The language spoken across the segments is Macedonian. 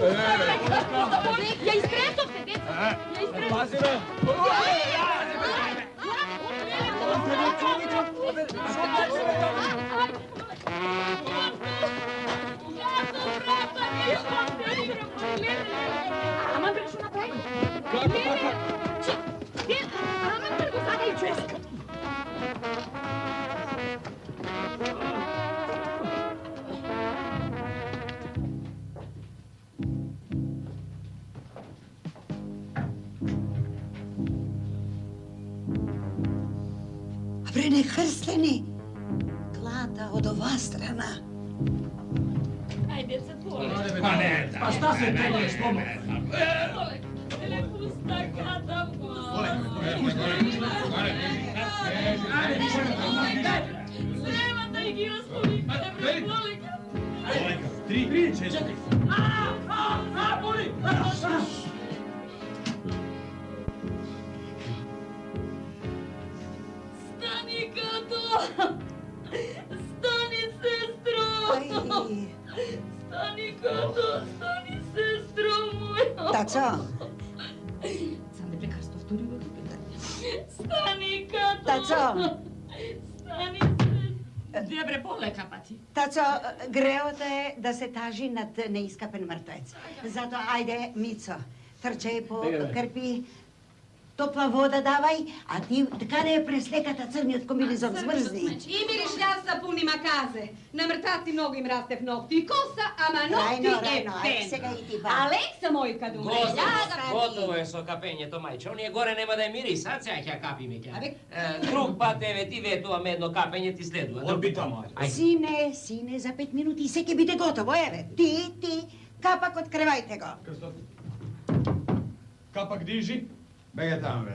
Ја изтресовте, деца! Ја изтресовте! Пази, бе! Ама бе, што направи? Како? Ама бе, го сакај човек! Брене хрстени, клата од оваа страна. Ајде, се полека. Па не, па шта се полека, што ме? Полека. Еле пуста ката, Лева да ги разполикате, бре, полека. Полека, 3, 4. Боли! Стани, като! Стани, сестро! Стани, като! Стани, сестро моја! Тачо? Сам да прекарство втори го питам. Стани, като! Тачо? Стани, сестро! Добре, полека пати. Тачо, греот е да се тажи над неискапен мртвец. Зато, ајде, Мицо, трчај по крпи, топла вода давај, а ти каде е преслеката црниот комбинезон смрзни. И мириш јас сапуни маказе. На мртваци многу им растев ногти и коса, ама ногти е пен. Сега и ти ба. Алекса мојка думе. Готово е со капењето, мајче. Оние горе нема да е мири, сад сега ќе капиме ќе. Друг пат еве ти ветуваме едно капење ти следува. Орбитама. Сине, за 5 минути и се ќе биде готово, еве. Ти, капак од кревајте го. Капак дижи. Бега таму, бе.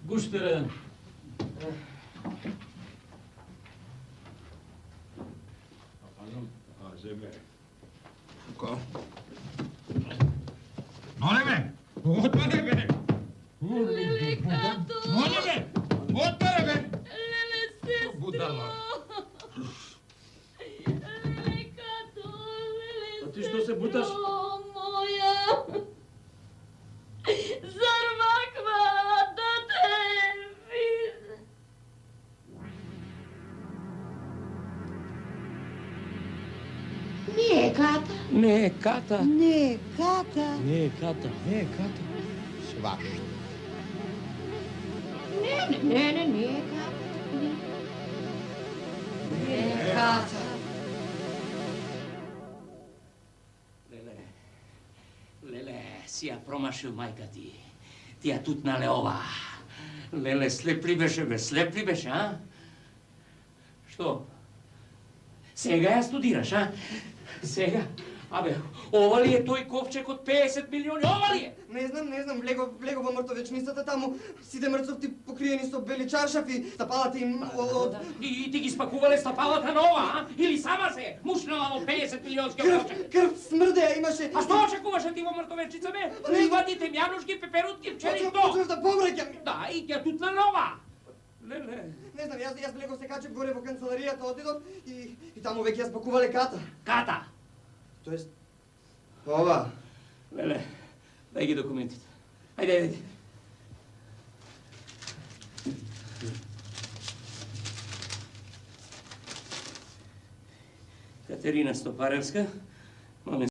Гуштере. Ко? Моли ме! Отвари, бе! Леле, като! Моли ме! Отвари, бе! Леле, сестро! Будала. Леле, като! Леле, А ти што се буташ? моја! Зар ваква да те виде? Не е ката. Не е ката. Не е ката. Не е ката. Не е ката. Свашто. Не е ката. Не е ката. Леле, си ја промашил мајка ти. Ти ја тутнале ова. Леле, слепли беше, бе, слепли беше, а? Што? Сега ја студираш, а? Сега? Абе, ова ли е тој ковчег од 50 милиони? Ова ли е? Не знам, влего во мртовечницата таму, сите мртвовти покриени со бели чаршафи, стапалата им од... И ти ги спакувале стапалата на ова, а? Или сама се мушнала во 50 милионски ковчег? Крв смрдеа имаше... А што очекуваше ти во мртовечница, бе? Ливадите, мјанушки, пеперутки, пчели, што? Почнав да повраќам. Да, и ќе тутна нова. Леле. Не знам, јас влего се качев горе во канцеларијата, отидов и таму веќе ја спакувале ката. Ката? Тоест, ова. Леле, дај ги документите. Ајде. Катерина Стопаревска,